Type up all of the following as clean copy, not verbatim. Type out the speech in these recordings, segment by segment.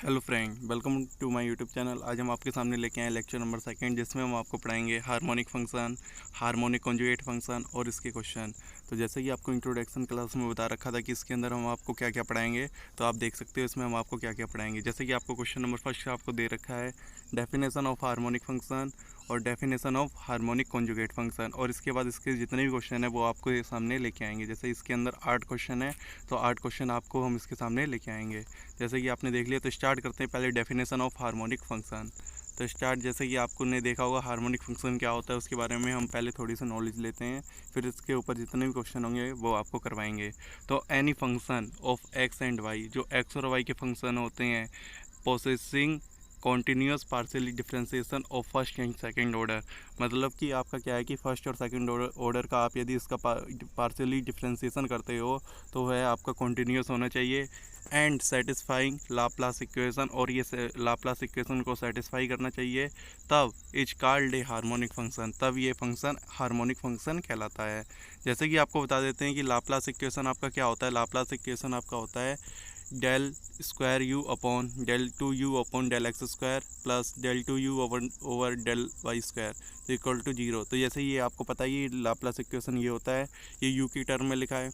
Hello friend, welcome to my YouTube channel. आज हम आपके सामने लेके आए लेक्चर नंबर सेकंड, जिसमें हम आपको पढ़ाएंगे harmonic function, harmonic conjugate function और इसके क्वेश्चन। तो जैसे कि आपको इंट्रोडक्शन क्लास में बता रखा था कि इसके अंदर हम आपको क्या क्या पढ़ाएंगे, तो आप देख सकते हो इसमें हम आपको क्या क्या पढ़ाएंगे। जैसे कि आपको क्वेश्चन नंबर फर्स्ट आपको दे रखा है डेफिनेशन ऑफ हार्मोनिक फंक्शन और definition of harmonic conjugate function, और इसके बाद इसके जितने भी क्वेश्चन है वो आपको ये सामने लेके आएंगे। जैसे इसके अंदर 8 क्वेश्चन है, तो 8 क्वेश्चन आपको हम इसके सामने लेके आएंगे। जैसे कि आपने देख लिया, तो स्टार्ट करते हैं पहले डेफिनेशन ऑफ हार्मोनिक फंक्शन। तो स्टार्ट, जैसे कि आपको ने देखा होगा हार्मोनिक फंक्शन क्या होता है, उसके बारे में हम पहले थोड़ी सी नॉलेज लेते हैं, फिर इसके ऊपर जितने भी क्वेश्चन होंगे वो आपको करवाएंगे। तो any function of x and Y, जो एक्स और वाई के फंक्शन होते हैं, possessing continuous partially differentiation of first and second order, मतलब कि आपका क्या है कि फर्स्ट और सेकंड ऑर्डर का आप यदि इसका पार्शियली डिफ्रेंसिएशन करते हो तो वह आपका कॉन्टीन्यूस होना चाहिए। एंड सेटिस्फाइंग लाप्लास इक्वेशन, और ये लाप्लास इक्वेशन को सेटिस्फाई करना चाहिए, तब is called a harmonic function, तब ये फंक्शन हार्मोनिक फंक्शन कहलाता है। जैसे कि आपको बता देते हैं कि लाप्लास इक्वेशन आपका क्या होता है। लाप्लास इक्वेशन आपका होता है del square u upon del two u upon del x square plus del two u over del y square equal to 0। तो जैसे ये आपको पता है, ये लाप्लास इक्वेशन ये होता है, ये यू की टर्म में लिखा है।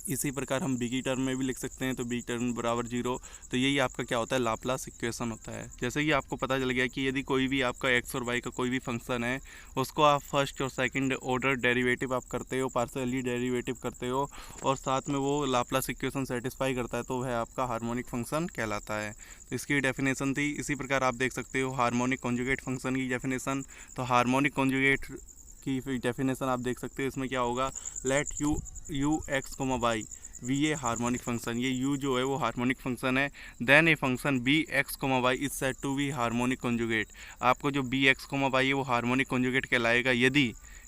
इसी प्रकार हम बी की टर्म में भी लिख सकते हैं, तो बी टर्म बराबर 0। तो यही आपका क्या होता है, लाप्लास इक्वेशन होता है। जैसे कि आपको पता चल गया कि यदि कोई भी आपका एक्स और वाई का कोई भी फंक्शन है, उसको आप फर्स्ट और सेकंड ऑर्डर डेरिवेटिव आप करते हो, पार्शियली डेरिवेटिव करते हो, और साथ में वो लाप्लास इक्वेशन सेटिस्फाई करता है, तो वह आपका हार्मोनिक फंक्शन कहलाता है। तो इसकी डेफिनेशन थी। इसी प्रकार आप देख सकते हो हार्मोनिक कॉन्जुगेट फंक्शन की डेफिनेशन। तो हार्मोनिक कॉन्जुगेट की डेफिनेशन आप देख सकते हो, इसमें क्या होगा, let u x comma y be a harmonic function, ये यू जो है वो हार्मोनिक फंक्शन है। Then a function v x comma y is said to be harmonic conjugate, आपको जो बी एक्स कोमा वाई है वो हार्मोनिक कॉन्जुगेट कहलाएगा यदि,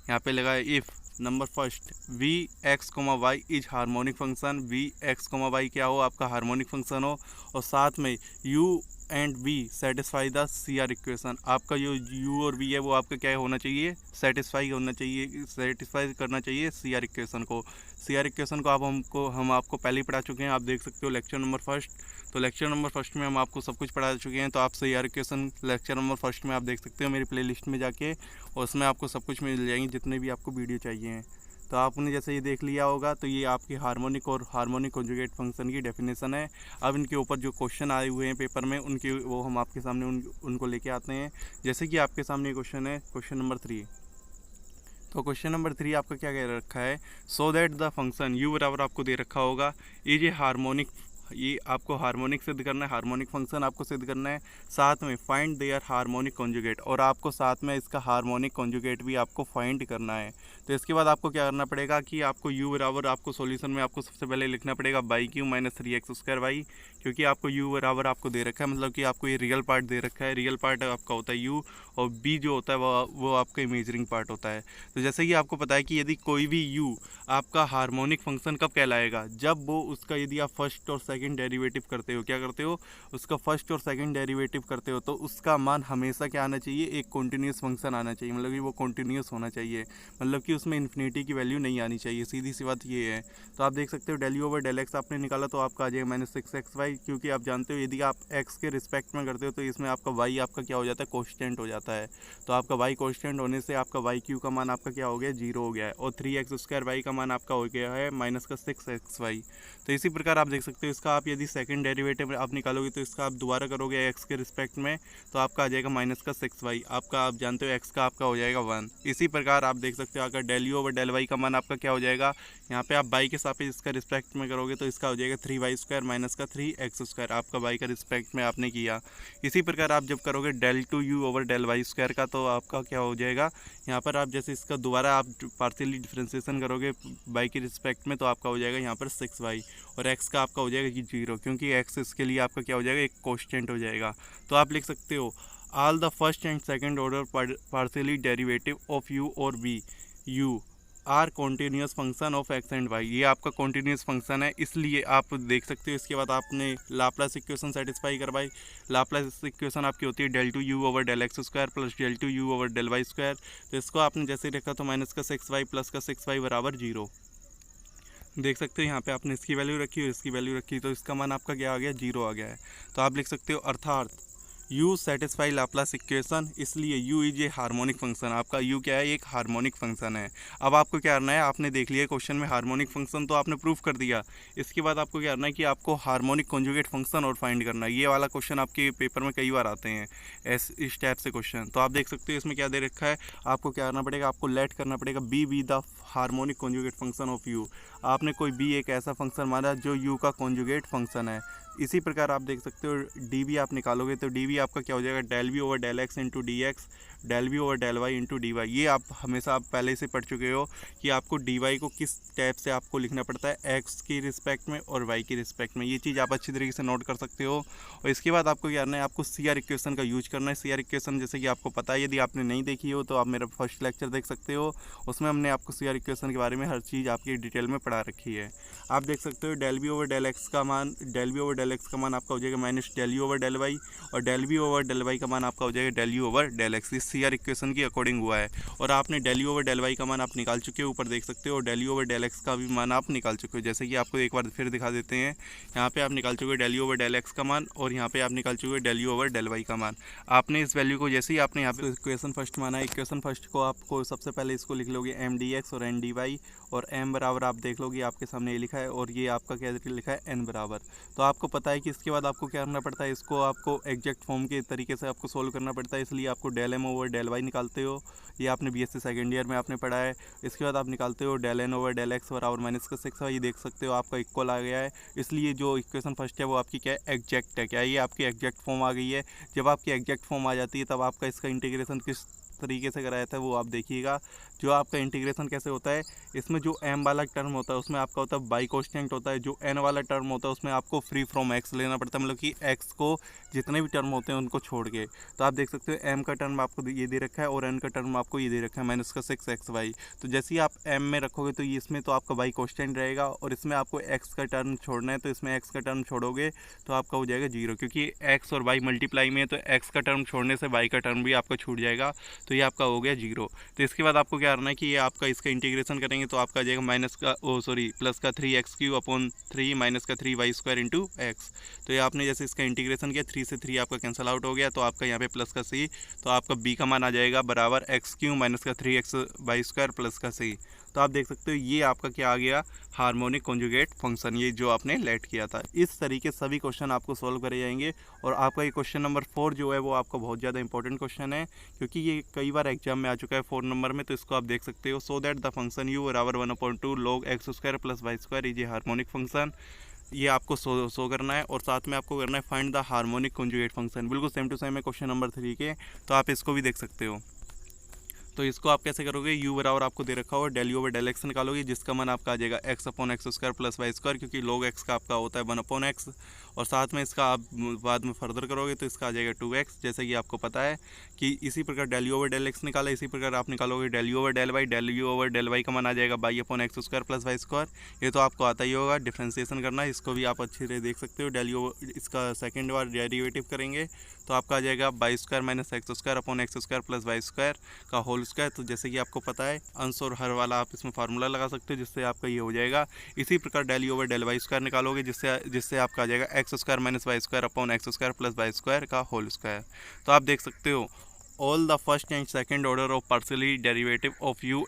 यहाँ पे लगा है if number first v x comma y is harmonic function, v x comma y क्या हो, आपका हार्मोनिक फंक्शन हो, और साथ में u and v satisfy the C R equation, आपका जो यू और वी है वो आपका क्या होना चाहिए, सेटिस्फाई होना चाहिए, सेटिस्फाई करना चाहिए सी आर इक्वेशन को। सी आर इक्वेशन को हम आपको पहले ही पढ़ा चुके हैं, आप देख सकते हो लेक्चर नंबर फर्स्ट। तो लेक्चर नंबर फर्स्ट में हम आपको सब कुछ पढ़ा चुके हैं, तो आप C R equation lecture number first में आप देख सकते हो मेरी प्ले लिस्ट में जाके, और उसमें आपको सब कुछ मिल जाएंगे जितने भी आपको वीडियो चाहिए हैं। तो आपने जैसे ये देख लिया होगा, तो ये आपकी हार्मोनिक और हार्मोनिक कॉन्जुगेट फंक्शन की डेफिनेशन है। अब इनके ऊपर जो क्वेश्चन आए हुए हैं पेपर में, उनके वो हम आपके सामने उनको लेके आते हैं। जैसे कि आपके सामने क्वेश्चन है क्वेश्चन नंबर 3। तो क्वेश्चन नंबर 3 आपका क्या कह रखा है, so that the function U बराबर आपको दे रखा होगा इज ए हार्मोनिक, ये आपको हार्मोनिक सिद्ध करना है, हार्मोनिक फंक्शन आपको सिद्ध करना है। साथ में फाइंड देयर हार्मोनिक कॉन्जुगेट, और आपको साथ में इसका हार्मोनिक कॉन्जुगेट भी आपको फाइंड करना है। तो इसके बाद आपको क्या करना पड़ेगा कि आपको u बराबर, आपको सॉल्यूशन में आपको सबसे पहले लिखना पड़ेगा by q minus 3x square y, क्योंकि आपको u बराबर आपको दे रखा है, मतलब कि आपको ये रियल पार्ट दे रखा है। रियल पार्ट आपका होता है u, और b जो होता है वो आपका इमेजरिंग पार्ट होता है। तो जैसे कि आपको पता है कि यदि कोई भी u आपका हार्मोनिक फंक्शन कब कहलाएगा, जब वो उसका यदि आप फर्स्ट और सेकंड डेरिवेटिव करते हो, क्या करते हो, उसका फर्स्ट और सेकंड डेरिवेटिव करते हो, तो उसका मान हमेशा क्या आना चाहिए, एक कॉन्टिन्यूस फंक्शन आना चाहिए, मतलब कि वो कॉन्टिन्यूस होना चाहिए, मतलब कि उसमें इन्फिनिटी की वैल्यू नहीं आनी चाहिए। सीधी सी बात ये है। तो आप देख सकते हो del you over del x आपने निकाला, तो आपका आ जाएगा -6xy, क्योंकि आप जानते हो यदि आप एक्स के रिस्पेक्ट में करते हो तो इसमें आपका वाई आपका क्या हो जाता है, कॉन्स्टेंट हो जाता है। तो आपका वाई कॉन्स्टेंट होने से आपका वाई क्यू का मान आपका क्या हो गया, 0 हो गया है, और 3x स्क्वायर वाई का मान आपका हो गया है -6xy। तो इसी प्रकार आप देख सकते हो, इसका आप यदि सेकंड डेरिवेटिव आप निकालोगे तो इसका आप दोबारा करोगे एक्स के रिस्पेक्ट में, तो आपका आ जाएगा -6y, आपका आप जानते हो एक्स का आपका हो जाएगा 1। इसी प्रकार आप देख सकते हो अगर del you over del Y का मान आपका क्या हो जाएगा, यहाँ पे आप बाई के सापेक्ष इसका रिस्पेक्ट में करोगे तो इसका हो जाएगा 3y स्क्वायर माइनस का 3x स्क्वायर, आपका बाई का रिस्पेक्ट में आपने किया। इसी प्रकार आप जब करोगे del two u over del y square का, तो आपका क्या हो जाएगा, यहाँ पर आप जैसे इसका दोबारा आप पार्शियली डिफ्रेंसिएशन करोगे बाई के रिस्पेक्ट में, तो आपका हो जाएगा यहाँ पर 6y, और x का आपका हो जाएगा कि 0, क्योंकि x इसके लिए आपका क्या हो जाएगा, एक कॉन्स्टेंट हो जाएगा। तो आप लिख सकते हो all the first and second order partially derivative of u और v u are continuous function of x and y, ये आपका कॉन्टीन्यूस फंक्शन है, इसलिए आप देख सकते हो। इसके बाद आपने लाप्लास इक्वेशन सेटिस्फाई करवाई। लाप्लास इक्वेशन आपकी होती है del two u over del x square plus del two u over del y square. तो इसको आपने जैसे रखा तो -6y प्लस का 6y बराबर 0। देख सकते हो यहाँ पे आपने इसकी वैल्यू रखी और इसकी वैल्यू रखी, तो इसका मान आपका क्या आ गया, 0 आ गया है। तो आप लिख सकते हो अर्थात u सेटिस्फाई लाप्लास इक्वेशन, इसलिए u is a harmonic function. आपका u क्या है, एक हार्मोनिक फंक्शन है। अब आपको क्या करना है, आपने देख लिया क्वेश्चन में हार्मोनिक फंक्शन तो आपने प्रूफ कर दिया। इसके बाद आपको क्या करना है कि आपको हार्मोनिक कॉन्जुगेट फंक्शन और फाइंड करना है। ये वाला क्वेश्चन आपके पेपर में कई बार आते हैं इस टाइप से क्वेश्चन। तो आप देख सकते हो इसमें क्या दे रखा है, आपको क्या करना पड़ेगा, आपको लेट करना पड़ेगा B the harmonic conjugate function of u। आपने कोई b एक ऐसा फंक्शन माना जो u का कॉन्जुगेट फंक्शन है। इसी प्रकार आप देख सकते हो डी वी आप निकालोगे तो डी वी आपका क्या हो जाएगा, del we over del x into D x, del we over del y into D y. ये आप हमेशा आप पहले से पढ़ चुके हो कि आपको डी वाई को किस टाइप से आपको लिखना पड़ता है, एक्स की रिस्पेक्ट में और वाई की रिस्पेक्ट में। ये चीज़ आप अच्छी तरीके से नोट कर सकते हो। और इसके बाद आपको क्या करना है, आपको सी आर इक्वेशन का यूज करना है। सी आर इक्वेशन जैसे कि आपको पता है, यदि आपने नहीं देखी हो तो आप मेरा फर्स्ट लेक्चर देख सकते हो, उसमें हमने आपको सी आर इक्वेशन के बारे में हर चीज़ आपकी डिटेल में पढ़ा रखी है। आप देख सकते हो del we over del x का मान, del we over del x का मान आपका हो जाएगा minus del you over del Y, और del we over del Y का मान आपका हो जाएगा del you over del X. इस सी आर इक्वेशन की अकॉर्डिंग हुआ है। और आपने del you over del Y का मान आप निकाल चुके हो, ऊपर देख सकते हो, del you over del x का भी मान आप निकाल चुके हो। जैसे कि आपको एक बार फिर दिखा देते हैं, यहाँ पे आप निकाल चुके हो del you over del x का मान, और यहाँ पे आप निकाल चुके हो del you over del Y का मान। आपने इस वैल्यू को जैसे ही आपने यहाँ पे इक्वेशन फर्स्ट माना है, इक्वेशन फर्स्ट को आपको सबसे पहले इसको लिख लोगे एम डी एक्स और एन डी वाई, और एम बराबर आप देख लोगे आपके सामने ये लिखा है, और ये आपका क्या लिखा है, एन बराबर। तो आपको पता है कि इसके बाद आपको क्या करना पड़ता है, इसको आपको एग्जैक्ट फॉर्म के तरीके से आपको सोल्व करना पड़ता है। इसलिए आपको del M over del y निकालते हो, ये आपने बीएससी सेकेंड ईयर में आपने पढ़ा है। इसके बाद आप निकालते हो del N over del x बराबर माइनस का 6 वाई, देख सकते हो आपका इक्वल आ गया है। इसलिए जो इक्वेशन फर्स्ट है वो आपकी क्या है, एग्जैक्ट है। क्या ये आपकी एग्जैक्ट फॉर्म आ गई है। जब आपकी एग्जैक्ट फॉर्म आ जाती है तब आपका इसका इंटीग्रेशन किस तरीके से कराया था वो आप देखिएगा। जो आपका इंटीग्रेशन कैसे होता है, इसमें जो m वाला टर्म होता है उसमें आपका होता है बाई कॉन्स्टेंट होता है, जो n वाला टर्म होता है उसमें आपको फ्री फ्रॉम x लेना पड़ता है, मतलब कि x को जितने भी टर्म होते हैं उनको छोड़ के। तो आप देख सकते हो m का टर्म आपको ये दे रखा है और n का टर्म आपको ये दे रखा है माइनस का 6xy। तो जैसे ही आप m में रखोगे तो इसमें तो आपका बाई कॉन्स्टेंट रहेगा, और इसमें आपको x का टर्म छोड़ना है, तो इसमें x का टर्म छोड़ोगे तो आपका हो जाएगा 0, क्योंकि x और y मल्टीप्लाई में है, तो x का टर्म छोड़ने से y का टर्म भी आपका छूट जाएगा, तो ये आपका हो गया 0। तो इसके बाद आपको क्या करना है कि ये आपका इसका इंटीग्रेशन करेंगे तो आपका आ जाएगा माइनस का प्लस का 3x³ अपॉन 3 माइनस का 3y² इंटू एक्स। तो ये आपने जैसे इसका इंटीग्रेशन किया, 3 से 3 आपका कैंसिल आउट हो गया, तो आपका यहाँ पे प्लस का c, तो आपका b का मान आ जाएगा बराबर x³ माइनस का 3xy² प्लस का c। तो आप देख सकते हो ये आपका क्या आ गया, हार्मोनिक कॉन्जुगेट फंक्शन, ये जो आपने लेट किया था। इस तरीके सभी क्वेश्चन आपको सॉल्व करे जाएंगे। और आपका ये क्वेश्चन नंबर 4 जो है वो आपका बहुत ज़्यादा इंपॉर्टेंट क्वेश्चन है, क्योंकि ये कई बार एग्जाम में आ चुका है 4 नंबर में। तो इसको आप देख सकते हो, सो दैट द फंक्शन u बराबर 1/2 log x² plus y² is a harmonic function. ये आपको शो करना है, और साथ में आपको करना है find the harmonic conjugate function. बिल्कुल सेम टू सेम है क्वेश्चन नंबर 3 के, तो आप इसको भी देख सकते हो। तो इसको आप कैसे करोगे, u बराबर आपको दे रखा हो del you over del x निकालोगे, जिसका मान आपका आ जाएगा x/x² प्लस y², क्योंकि log x का आपका होता है 1/x, और साथ में इसका आप बाद में फर्दर करोगे तो इसका आ जाएगा 2x, जैसे कि आपको पता है कि इसी प्रकार del you over del x निकाला, इसी प्रकार आप निकालोगे del you over del y, del you over del Y का मान आ जाएगा y/x² प्लस y²। ये तो आपको आता ही होगा, डिफ्रेंसिएशन करना है, इसको भी आप अच्छी तरह देख सकते हो। डेल यू इसका सेकेंड बार डेरिवेटिव करेंगे तो आपका आ जाएगा y² minus x² upon x² plus y² का होल स्क्वायर। तो जैसे कि आपको पता है अंश और हर वाला आप इसमें फार्मूला लगा सकते हो, जिससे आपका ये हो जाएगा। इसी प्रकार del you over del y² निकालोगे, जिससे आपका आ जाएगा x² minus y² upon x² plus y² का होल स्क्वायर। तो आप देख सकते हो all the first and second order of partially derivative of you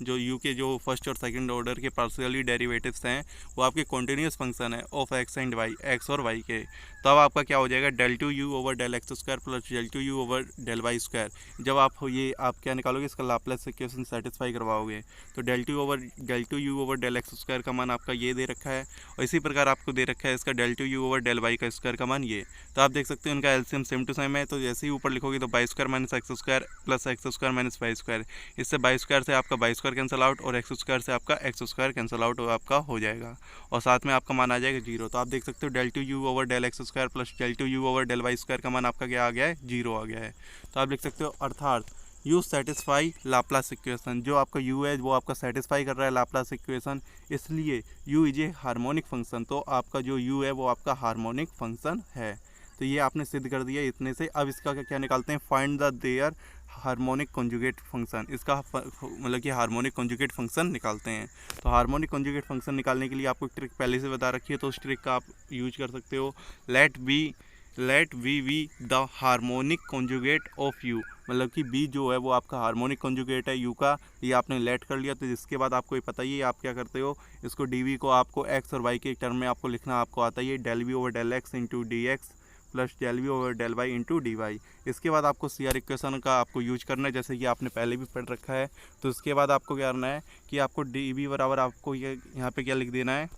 जो u के जो फर्स्ट और सेकंड ऑर्डर के पार्शियली डेरिवेटिव्स हैं वो आपके कॉन्टिन्यूस फंक्शन है of x and y, x और y के। तो अब आपका क्या हो जाएगा, del two u over del x² plus del two u over del y²। जब आप ये आप क्या निकालोगे, इसका लाप्लास इक्वेशन सेटिस्फाई करवाओगे, तो del two u over del x² का मान आपका ये दे रखा है, और इसी प्रकार आपको दे रखा है इसका del two u over del y² का मान ये। तो आप देख सकते हो इनका एलसीएम सेम टू सेम है, तो जैसे ही ऊपर लिखोगे तो y² minus x² plus x² minus y², इससे y² से आपका y² कैंसिल आउट, और x² से आपका x² कैंसिल आउट आपका हो जाएगा, और साथ में आपका मान आ जाएगा 0। तो आप देख सकते हो del two u over del x² plus del two u over del y² का मान आपका क्या आ गया है, 0 आ गया है। तो आप लिख सकते हो अर्थात यू सेटिस्फाई लाप्लास इक्वेशन, जो आपका u है वो आपका सेटिस्फाई कर रहा है लाप्लास इक्वेशन, इसलिए u is a harmonic function. तो आपका जो u है वो आपका हार्मोनिक फंक्शन है। तो ये आपने सिद्ध कर दिया इतने से। अब इसका क्या निकालते हैं, find the their harmonic conjugate function, इसका मतलब कि हार्मोनिक कॉन्जुगेट फंक्शन निकालते हैं। तो हार्मोनिक कॉन्जुगेट फंक्शन निकालने के लिए आपको एक ट्रिक पहले से बता रखी है, तो उस ट्रिक का आप यूज कर सकते हो। Let v be the harmonic conjugate of u, मतलब कि बी जो है वो आपका हार्मोनिक कॉन्जुगेट है यू का, ये आपने लेट कर लिया। तो जिसके बाद आपको ये पता ही है आप क्या करते हो, इसको डी वी को आपको एक्स और वाई के टर्म में आपको लिखना आपको आता ही है, del we over del x into D x plus del we over del y into D y. इसके बाद आपको सी आर इक्वेशन का आपको यूज करना है, जैसे कि आपने पहले भी पढ़ रखा है। तो इसके बाद आपको क्या करना है कि आपको डी वी बराबर आपको ये यहाँ पे क्या लिख देना है,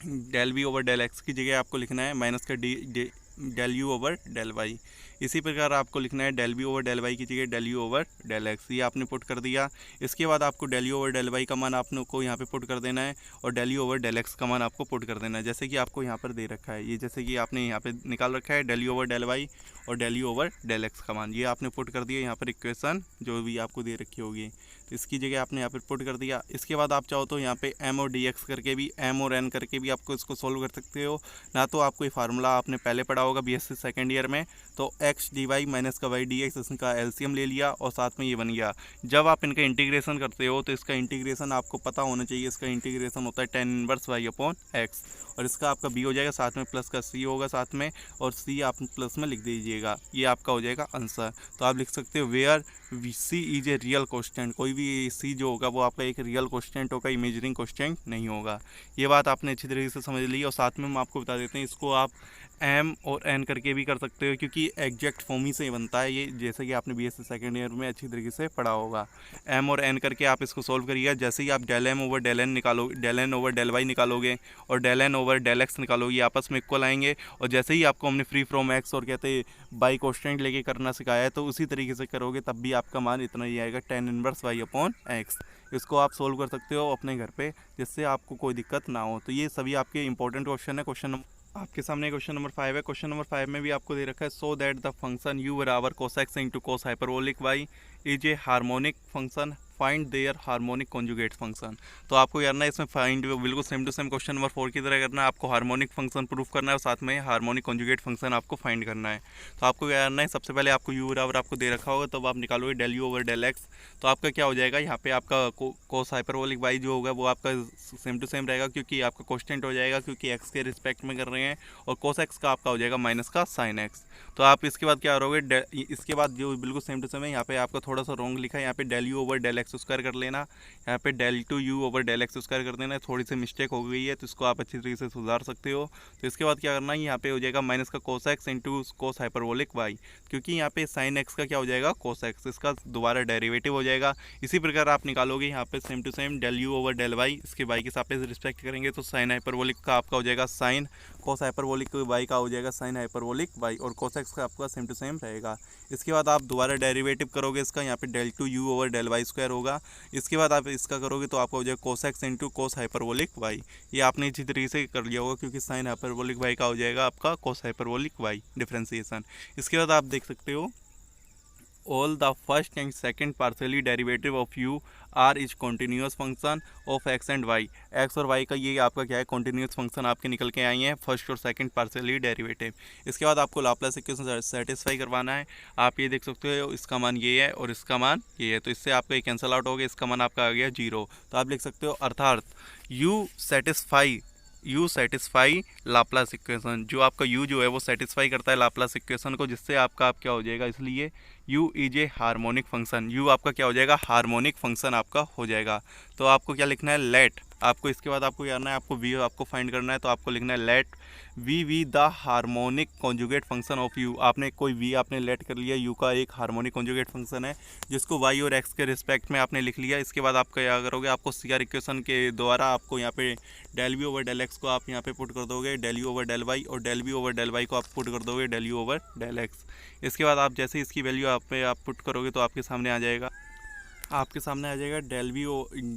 del we over del x की जगह आपको लिखना है माइनस का del you over del y. इसी प्रकार आपको लिखना है del we over del y की जगह del you over del x, ये आपने पुट कर दिया। इसके बाद आपको del you over del Y का मान आपने को यहाँ पे पुट कर देना है और del you over del x का मान आपको पुट कर देना है, जैसे कि आपको यहाँ पर दे रखा है। ये जैसे कि आपने यहाँ पे निकाल रखा है del you over del Y और del you over del x का मान, ये आपने पुट कर दिया यहाँ पर इक्वेशन जो भी आपको दे रखी होगी, तो इसकी जगह आपने यहाँ पर पुट कर दिया। इसके बाद आप चाहो तो यहाँ पे एम और डी एक्स करके भी, एम और एन करके भी आपको इसको सोल्व कर सकते हो। ना तो आपको ये फार्मूला आपने पहले पढ़ा होगा बीएससी सेकेंड ईयर में, तो एक्स डी वाई माइनस का वाई डी एक्स, इसका एलसीएम ले लिया और साथ में ये बन गया। जब आप इनका इंटीग्रेशन करते हो तो इसका इंटीग्रेशन आपको पता होना चाहिए, इसका इंटीग्रेशन होता है tan inverse y upon x, और इसका आपका बी हो जाएगा, साथ में प्लस का सी होगा साथ में, और सी आप प्लस में लिख दीजिएगा, ये आपका हो जाएगा आंसर। तो आप लिख सकते हो where c is a real question, कोई भी सी जो होगा वो आपका एक रियल क्वेश्चन होगा, इमेजिनिंग क्वेश्चन नहीं होगा। ये बात आपने अच्छी तरीके से समझ ली। और साथ में हम आपको बता देते हैं इसको आप एम और एन करके भी कर सकते हो, क्योंकि एग्जैक्ट फॉर्म ही से बनता है ये, जैसे कि आपने बीएससी सेकेंड ईयर में अच्छी तरीके से पढ़ा होगा। एम और एन करके आप इसको सोल्व करिएगा, जैसे ही आप del M over del N निकालोगे, del N over del Y निकालोगे और del N over del x निकालोगे, आपस में इक्वल आएंगे। और जैसे ही आपको हमने फ्री फ्रॉम एक्स और कहते हैं बाई कॉन्स्टेंट लेके करना सिखाया है, तो उसी तरीके से करोगे तब भी आपका मान इतना ही आएगा, tan inverse y upon x. इसको आप सोल्व कर सकते हो अपने घर पे, जिससे आपको कोई दिक्कत ना हो। तो ये सभी आपके इंपॉर्टेंट क्वेश्चन है। क्वेश्चन आपके सामने क्वेश्चन नंबर 5 है। क्वेश्चन नंबर 5 में भी आपको दे रखा है, so that the function U बराबर cos x into cos hyperbolic Y is a harmonic function, find their harmonic conjugate function. तो आपको करना है इसमें फाइंड, बिल्कुल same to same question number 4 की तरह करना है। आपको हार्मोनिक फंक्शन प्रूफ करना है और साथ में हार्मोनिक कॉन्जुगेट फंक्शन आपको फाइंड करना है। तो आपको क्या करना है, सबसे पहले आपको यू बराबर आपको दे रखा होगा, तब आप निकालोगे del you over del x. तो आपका क्या हो जाएगा, यहाँ पे आपका कोस हाइपरबोलिक वाई जो होगा वो आपका सेम टू सेम रहेगा, क्योंकि आपका कॉन्स्टेंट हो जाएगा, क्योंकि एक्स के रिस्पेक्ट में कर रहे हैं, और कोस एक्स का आपका हो जाएगा माइनस का साइन एक्स। तो आप इसके बाद क्या करोगे, इसके बाद जो बिल्कुल सेम टू सेम है, यहाँ पे आपका थोड़ा सा रॉन्ग लिखा है, यहाँ पे del you over del x square कर लेना, यहाँ पे del two u over del x square कर देना है। थोड़ी सी मिस्टेक हो गई है, तो इसको आप अच्छी तरीके से सुधार सकते हो। तो इसके बाद क्या करना है, यहाँ पे हो जाएगा माइनस का cos x into cos hyperbolic y, क्योंकि यहाँ पे साइन एक्स का क्या हो जाएगा, कोस एक्स, इसका दोबारा डेरिवेटिव हो जाएगा। इसी प्रकार आप निकालोगे यहाँ पे same to same del you over del y, इसके वाई के सापेक्ष रिस्पेक्ट करेंगे, तो साइन हाइपरबोलिक का आपका हो जाएगा साइन, कोस हाइपरबोलिक वाई का हो जाएगा साइन हाइपरबोलिक वाई, और कोस एक्स का आपका सेम टू सेम रहेगा। इसके बाद आप दोबारा डेरिवेटिव करोगे इसका, यहाँ पे del two u over del y square होगा। इसके बाद आप इसका करोगे तो आपका हो जाएगा cos x into cos hyperbolic y. ये आपने इसी तरीके से कर लिया होगा, क्योंकि साइन हाइपरबोलिक वाई का हो जाएगा आपका कोस हाइपरबोलिक वाई डिफ्रेंसिएशन। इसके बाद आप देख सकते हो, all the first and second partially derivative of u r is continuous function of x and y। x और y का ये आपका क्या है, continuous function आपके निकल के आई हैं, फर्स्ट और सेकंड पार्शियली डेरिवेटिव। इसके बाद आपको लाप्लास इक्वेशन सेटिस्फाई करवाना है। आप ये देख सकते हो, इसका मान ये है और इसका मान ये है, तो इससे आपका ये कैंसिल आउट हो गया, इसका मान आपका आ गया 0। तो आप लिख सकते हो अर्थात यू सेटिस्फाई लाप्लास इक्वेशन, जो आपका यू जो है वो सेटिस्फाई करता है लाप्लास इक्वेशन को, जिससे आपका आप क्या हो जाएगा, इसलिए U is a harmonic function, you आपका क्या हो जाएगा, हार्मोनिक फंक्शन आपका हो जाएगा। तो आपको क्या लिखना है, लेट, आपको इसके बाद आपको क्या करना है, आपको वी आपको फाइंड करना है, तो आपको लिखना है let v the harmonic conjugate function of u. आपने कोई वी आपने लेट कर लिया, यू का एक हार्मोनिक कॉन्जुगेट फंक्शन है, जिसको वाई और एक्स के रिस्पेक्ट में आपने लिख लिया। इसके बाद आप क्या करोगे, आपको सी आर इक्वेशन के द्वारा आपको यहाँ पे del we over del x को आप यहाँ पे पुट कर दोगे, del you over del Y, और del we over del Y को आप पुट कर दोगे del you over del X. इसके बाद आप जैसे इसकी वैल्यू आप पुट करोगे तो आपके सामने आ जाएगा डेल वी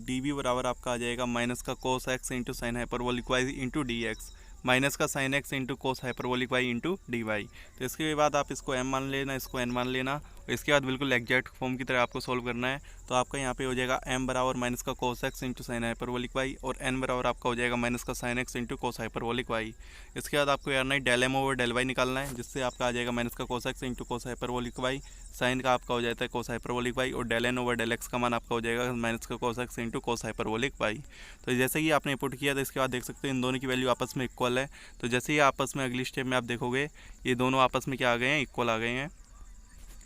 डी वी बराबर आपका आ जाएगा माइनस का cos x into sine hyperbolic Y into D X, minus का sine x into cos hyperbolic Y into D Y. तो इसके बाद आप इसको m मान लेना, इसको n मान लेना, और इसके बाद बिल्कुल एग्जैक्ट फॉर्म की तरह आपको सॉल्व करना है। तो आपका यहाँ पे हो जाएगा m बराबर माइनस का cos x into sine hyperbolic y, और n बराबर आपका हो जाएगा माइनस का sine x into cos hyperbolic y. इसके बाद आपको करना है del m over del y निकालना है, जिससे आपका आ जाएगा माइनस का cos x into cos hyperbolic y, sine का आपका हो जाता है कोस हाइपरबोलिक वाई, और del n over del x का मान आपका हो जाएगा माइनस का cos x into cos hyperbolic y. तो जैसे ही आपने पुट किया तो इसके बाद देख सकते हो इन दोनों की वैल्यू आपस में इक्वल है। तो जैसे ही आपस में अगली स्टेप में आप देखोगे ये दोनों आपस में क्या आ गए हैं, इक्वल आ गए हैं,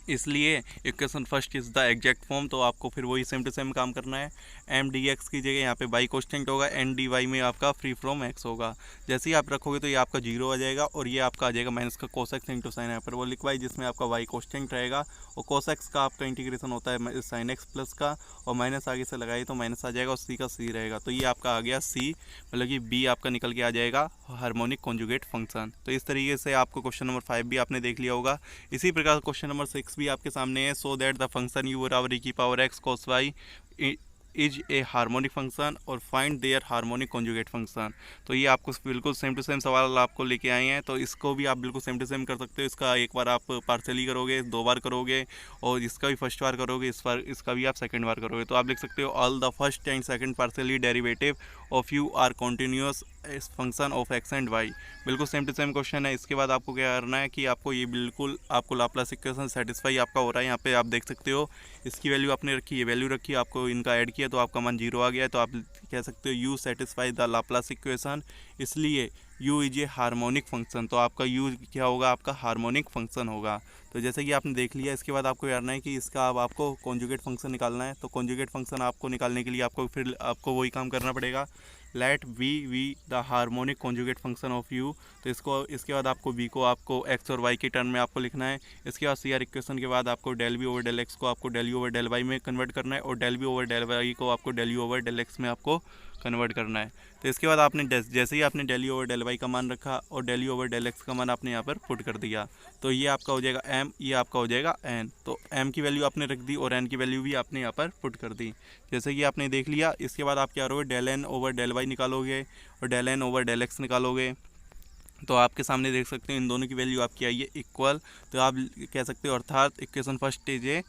इसलिए equation first is the exact form. तो आपको फिर वही सेम टू सेम काम करना है। एम डी एक्स की जगह यहाँ पे वाई कॉन्स्टेंट होगा, एन डी वाई में आपका फ्री फ्रॉम एक्स होगा। जैसे ही आप रखोगे तो ये आपका जीरो आ जाएगा, और ये आपका आ जाएगा माइनस का cos x into sine hyperbolic y, जिसमें आपका वाई कॉन्स्टेंट रहेगा, और कोस एक्स का आपका इंटीग्रेशन होता है साइन एक्स प्लस का, और माइनस आगे से लगाए तो माइनस आ जाएगा, और सी का सी रहेगा। तो ये आपका आ गया सी, मतलब कि बी आपका निकल के आ जाएगा हार्मोनिक कॉन्जुगेट फंक्शन। तो इस तरीके से आपको क्वेश्चन नंबर 5 भी आपने देख लिया होगा। इसी प्रकार क्वेश्चन नंबर 6 भी आपके सामने है। So that the function U बराबर e की power X cos Y is a harmonic function और find their harmonic conjugate function. तो ये आपको बिल्कुल सेम टू सेम सवाल आपको लेके आए हैं, तो इसको भी आप बिल्कुल सेम टू सेम कर सकते हो। इसका एक बार आप पार्सली करोगे, 2 बार करोगे, और इसका भी फर्स्ट बार करोगे, इस बार इसका भी आप सेकंड बार करोगे। तो आप लिख सकते हो all the first and second partially derivative of u are continuous function of x and y. बिल्कुल सेम टू सेम क्वेश्चन है। इसके बाद आपको क्या करना है कि आपको ये बिल्कुल आपको लाप्लास इक्वेशन सेटिस्फाई आपका हो रहा है। यहाँ पे आप देख सकते हो इसकी वैल्यू आपने रखी, ये वैल्यू रखी, आपको इनका ऐड किया तो आपका मान 0 आ गया है। तो आप कह सकते हो U satisfy the Laplace equation, इसलिए U is a harmonic function. तो आपका यू क्या होगा, आपका हार्मोनिक फंक्शन होगा। तो जैसे कि आपने देख लिया, इसके बाद आपको करना है कि इसका अब आपको कॉन्जुगेट फंक्शन निकालना है। तो कॉन्जुगेट फंक्शन आपको निकालने के लिए आपको वही काम करना पड़ेगा। Let v the harmonic conjugate function of u. तो इसके बाद आपको वी को आपको एक्स और वाई के टर्म में आपको लिखना है। इसके बाद सी आर इक्वेशन के बाद आपको del we over del x को आपको del you over del y में कन्वर्ट करना है, और del we over del Y को आपको del you over del x में आपको कन्वर्ट करना है। तो इसके बाद आपने जैसे ही आपने del you over del Y का मान रखा और del you over del x का मान आपने यहाँ पर पुट कर दिया, तो ये आपका हो जाएगा एम, ये आपका हो जाएगा एन। तो एम की वैल्यू आपने रख दी और एन की वैल्यू भी आपने यहाँ पर पुट कर दी, जैसे कि आपने देख लिया। इसके बाद आप क्या करोगे, del N over del Y निकालोगे और del N over del x निकालोगे। तो आपके सामने देख सकते हो इन दोनों की वैल्यू आपकी आई है इक्वल। तो आप कह सकते हो अर्थात equation first is a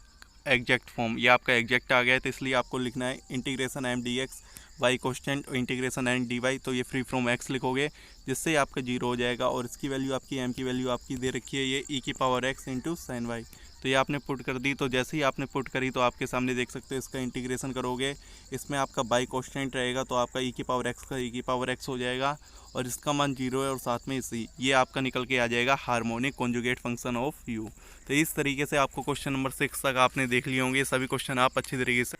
exact form, ये आपका एग्जैक्ट आ गया है। तो इसलिए आपको लिखना है integration m d x y constant और इंटीग्रेशन एन डी वाई। तो ये फ्री फ्रॉम एक्स लिखोगे, जिससे आपका 0 हो जाएगा, और इसकी वैल्यू आपकी एम की वैल्यू आपकी दे रखी है ये ई की power x into sine y. तो ये आपने पुट कर दी। तो जैसे ही आपने पुट करी तो आपके सामने देख सकते हो इसका इंटीग्रेशन करोगे, इसमें आपका बाई कॉन्स्टेंट रहेगा, तो आपका ई की पावर एक्स का ई की पावर एक्स हो जाएगा, और इसका मान 0 है और साथ में इसी ये आपका निकल के आ जाएगा harmonic conjugate function of u. तो इस तरीके से आपको क्वेश्चन नंबर 6 तक आपने देख लिए होंगे सभी क्वेश्चन आप अच्छी तरीके से।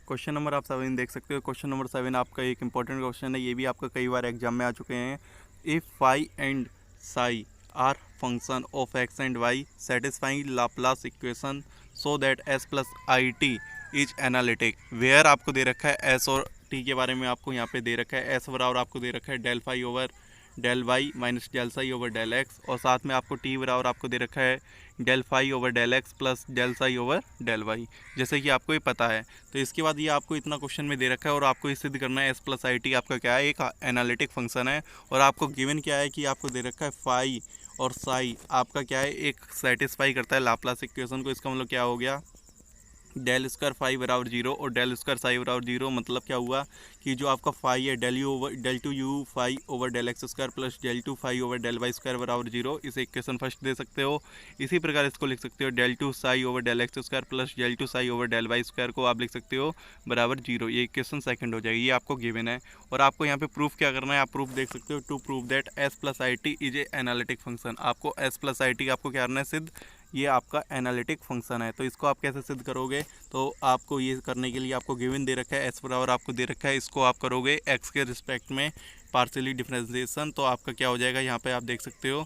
क्वेश्चन नंबर आप 7 देख सकते हो। क्वेश्चन नंबर 7 आपका एक इंपॉर्टेंट क्वेश्चन है, ये भी आपका कई बार एग्जाम में आ चुके हैं। If phi and psi are function of x and y satisfying Laplace equation so that s plus i t is analytic, where आपको दे रखा है एस और टी के बारे में आपको यहाँ पे दे रखा है। एस बराबर आपको दे रखा है del phi over del y minus del psi over del x, और साथ में आपको टी बराबर आपको दे रखा है del phi over del x plus del psi over del y, जैसे कि आपको ये पता है। तो इसके बाद ये आपको इतना क्वेश्चन में दे रखा है और आपको ये सिद्ध करना है एस प्लस आई टी आपका क्या है, एक एनालिटिक फंक्शन है, और आपको गिवन क्या है कि आपको दे रखा है फाई और साई आपका क्या है, एक सेटिस्फाई करता है लाप्लास इक्वेशन को। इसका मतलब क्या हो गया, डेल स्क्वायर फाई बराबर 0 और डेल स्क्वायर साई बराबर 0। मतलब क्या हुआ कि जो आपका फाई है del two u phi over del x square plus del two phi over del y square बराबर 0, इसे इक्वेशन फर्स्ट दे सकते हो। इसी प्रकार इसको लिख सकते हो del two psi over del x square plus del two psi over del y square को आप लिख सकते हो बराबर 0, ये इक्वेशन सेकंड हो जाएगी। ये आपको गिवन है, और आपको यहाँ पे प्रूफ क्या करना है, आप प्रूफ देख सकते हो। To prove that s plus i t is a analytic function, आपको एस प्लस आई टी आपको क्या करना है, सिद्ध ये आपका एनालिटिक फंक्शन है। तो इसको आप कैसे सिद्ध करोगे, तो आपको ये करने के लिए आपको गिवन दे रखा है एस बराबर आपको दे रखा है, इसको आप करोगे एक्स के रिस्पेक्ट में पार्शियली डिफरेंशिएशन। तो आपका क्या हो जाएगा, यहाँ पे आप देख सकते हो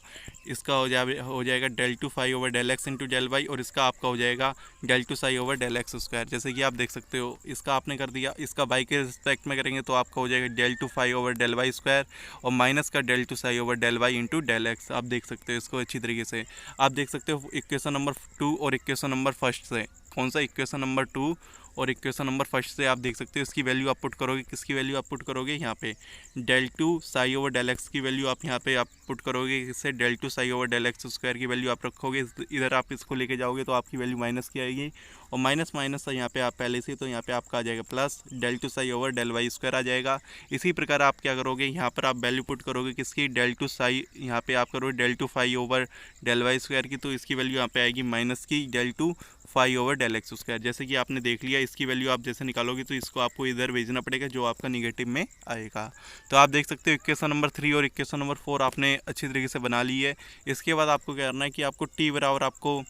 इसका हो जाएगा del two phi over del x into del Y, और इसका आपका हो जाएगा del two psi over del x square, जैसे कि आप देख सकते हो। इसका आपने कर दिया, इसका वाई के रिस्पेक्ट में करेंगे तो आपका हो जाएगा del two phi over del y square और माइनस का del two psi over del y into del x. आप देख सकते हो इसको अच्छी तरीके से। आप देख सकते हो इक्वेशन नंबर 2 और इक्वेशन नंबर फर्स्ट से, कौन सा इक्वेशन नंबर 2 और इक्वेशन नंबर फर्स्ट से आप देख सकते हो इसकी वैल्यू आप पुट करोगे, किसकी वैल्यू आप पुट करोगे यहाँ पे del 2 psi over del x की वैल्यू आप यहाँ पे आप पुट करोगे, इससे del 2 psi over del x square की वैल्यू आप रखोगे, इधर आप इसको लेके जाओगे तो आपकी वैल्यू माइनस की आएगी और माइनस माइनस यहाँ पे आप पहले से तो यहाँ पे आपका आ जाएगा plus del 2 psi over del y square आ जाएगा। इसी प्रकार आप क्या करोगे यहाँ पर आप वैल्यू पुट करोगे किसकी del 2 साई, यहाँ पे आप करोगे del 2 phi over del y square की, तो इसकी वैल्यू यहाँ पे आएगी माइनस की del 2 phi over del x square. जैसे कि आपने देख लिया इसकी वैल्यू आप जैसे निकालोगे तो इसको आपको इधर भेजना पड़ेगा जो आपका निगेटिव में आएगा। तो आप देख सकते हो इक्वेशन नंबर 3 और इक्वेशन नंबर 4 आपने अच्छी तरीके से बना ली है। इसके बाद आपको क्या करना है कि आपको टी बराबर आपको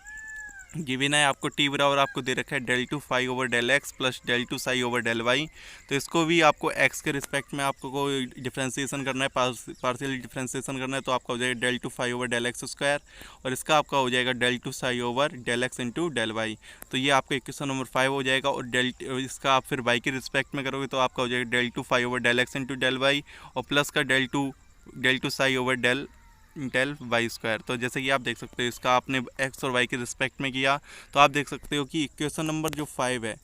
गिवन है, आपको टी बराबर आपको दे रखा है del 2 phi over del x plus del 2 psi over del y। तो इसको भी आपको x के रिस्पेक्ट में आपको कोई डिफ्रेंसिएशन करना है, पार्शियल डिफ्रेंसिएशन करना है, तो आपका हो जाएगा del 2 phi over del x square और इसका आपका हो जाएगा del 2 psi over del x into del y। तो ये आपका इक्वेशन नंबर 5 हो जाएगा और इसका आप फिर y के रिस्पेक्ट में करोगे तो आपका हो जाएगा del 2 phi over del x into del y और प्लस का del 2 psi over del y square. तो जैसे कि आप देख सकते हो इसका आपने x और y के रिस्पेक्ट में किया तो आप देख सकते हो कि इक्वेशन नंबर जो 5 है,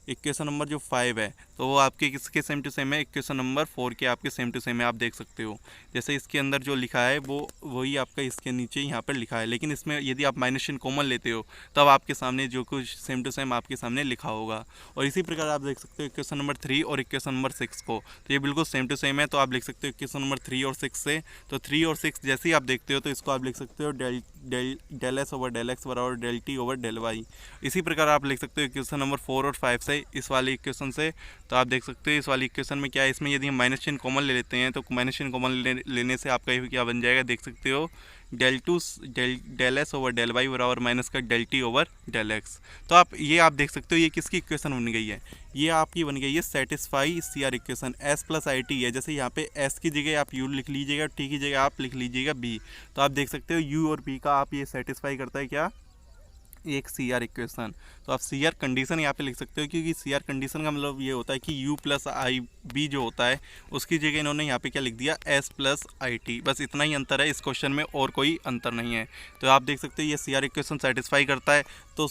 इक्वेशन नंबर जो 5 है तो वो आपके किसके सेम टू सेम है, इक्वेशन नंबर 4 के आपके सेम टू सेम है। आप देख सकते हो जैसे इसके अंदर जो लिखा है वो वही आपका इसके नीचे यहाँ पर लिखा है, लेकिन इसमें यदि आप माइनस चिन्ह कॉमन लेते हो तब आपके सामने जो कुछ सेम टू सेम आपके सामने लिखा होगा। और इसी प्रकार आप देख सकते हो इक्वेशन नंबर 3 और इक्वेशन नंबर 6 को, तो ये बिल्कुल सेम टू सेम है। तो आप लिख सकते हो इक्वेशन नंबर 3 और 6 से, तो 3 और 6 जैसे ही आप देखते हो तो इसको आप लिख सकते हो del s over del x बराबर del t over del y। इसी प्रकार आप लिख सकते हो इक्वेशन नंबर 4 और 5 से, इस वाले इक्वेशन से। तो आप देख सकते हो इस वाली इक्वेशन में क्या है, इसमें यदि हम माइनस चिन्ह कॉमन ले लेते हैं तो माइनस चिन्ह कॉमन लेने से आपका ये क्या बन जाएगा, देख सकते हो del s over del y बराबर माइनस का del t over del x। तो आप देख सकते हो ये किसकी इक्वेशन बन गई है, ये आपकी बन गई है satisfy CR equation. s plus i T है, जैसे यहाँ पे s की जगह आप u लिख लीजिएगा, t की जगह आप लिख लीजिएगा b। तो आप देख सकते हो u और b का आप ये सेटिस्फाई करता है क्या, एक CR इक्वेशन। तो आप CR कंडीशन यहाँ पे लिख सकते हो, क्योंकि CR कंडीशन का मतलब ये होता है कि U प्लस आई बी जो होता है उसकी जगह इन्होंने यहाँ पे क्या लिख दिया, S प्लस आई टी। बस इतना ही अंतर है इस क्वेश्चन में, और कोई अंतर नहीं है। तो आप देख सकते हो ये CR इक्वेशन सेटिस्फाई करता है। तो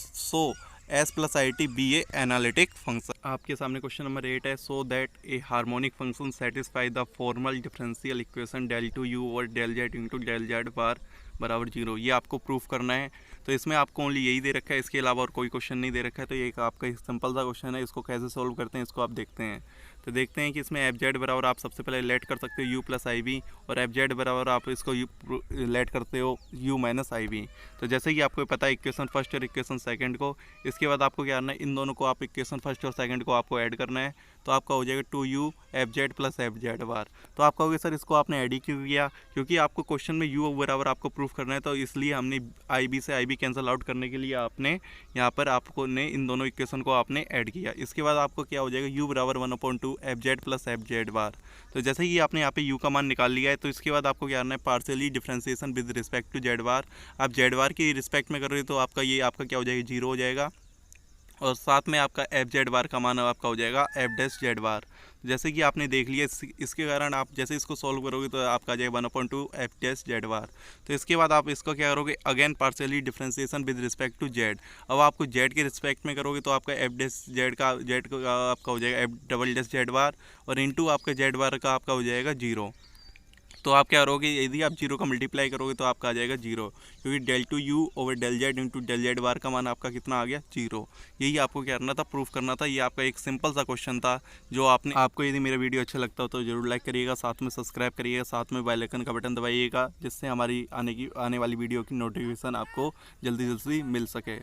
S plus i t be a analytic function. आपके सामने क्वेश्चन नंबर 8 है, so that a harmonic function satisfy the formal differential equation del 2 u over del z into del z bar बराबर 0। ये आपको proof करना है। तो इसमें आपको ओनली यही दे रखा है, इसके अलावा और कोई क्वेश्चन नहीं दे रखा है। तो ये एक आपका सिंपल सा क्वेश्चन है, इसको कैसे सोल्व करते हैं इसको आप देखते हैं। तो देखते हैं कि इसमें एफ जेड बराबर आप सबसे पहले लेट कर सकते हो यू प्लस आई बी, और एफ जेड बराबर आप इसको लेट करते हो यू माइनस आई बी। तो जैसे कि आपको पता है इक्वेशन फर्स्ट और इक्वेशन सेकंड को, इसके बाद आपको क्या करना है, इन दोनों को आप इक्वेशन फर्स्ट और सेकंड को आपको ऐड करना है। तो आपका हो जाएगा 2u F Z plus F Z bar. तो आपका होगा सर इसको आपने ऐड ही क्यों किया, क्योंकि आपको क्वेश्चन में u बराबर आपको प्रूफ करना है, तो इसलिए हमने आई बी से आई बी कैंसिल आउट करने के लिए आपने यहाँ पर आपको ने इन दोनों इक्वेशन को आपने ऐड किया। इसके बाद आपको क्या हो जाएगा, u बराबर 1/2 F Z plus F Z bar. तो जैसे कि आपने यहाँ पे u का मान निकाल लिया है, तो इसके बाद आपको क्या करना है, partially differentiation with respect to Z bar. आप जेड बार की रिस्पेक्ट में कर रहे हो तो आपका ये आपका क्या हो जाएगा, 0 हो जाएगा, और साथ में आपका एफ जेड बार का मान आपका हो जाएगा एफ डैश जेड बार। जैसे कि आपने देख लिया, इसके कारण आप जैसे इसको सॉल्व करोगे तो आपका आ जाएगा 1/2 एफ डैश जेड बार। तो इसके बाद आप इसको क्या करोगे, again partially differentiation with respect to z. अब आपको जेड के रिस्पेक्ट में करोगे तो आपका एफ डैश जेड का आपका हो जाएगा एफ डबल डैश जेड बार, और इंटू आपका जेड बार का आपका हो जाएगा 0। तो आप क्या करोगे, यदि आप 0 का मल्टीप्लाई करोगे तो आपका आ जाएगा 0, क्योंकि del 2u over del z into del z बार का मान आपका कितना आ गया, 0। यही आपको क्या करना था, प्रूफ करना था। ये आपका एक सिंपल सा क्वेश्चन था जो आपको यदि मेरा वीडियो अच्छा लगता हो तो ज़रूर लाइक करिएगा, साथ में सब्सक्राइब करिएगा, साथ में बेल आइकन का बटन दबाइएगा, जिससे हमारी आने वाली वीडियो की नोटिफिकेशन आपको जल्दी मिल सके।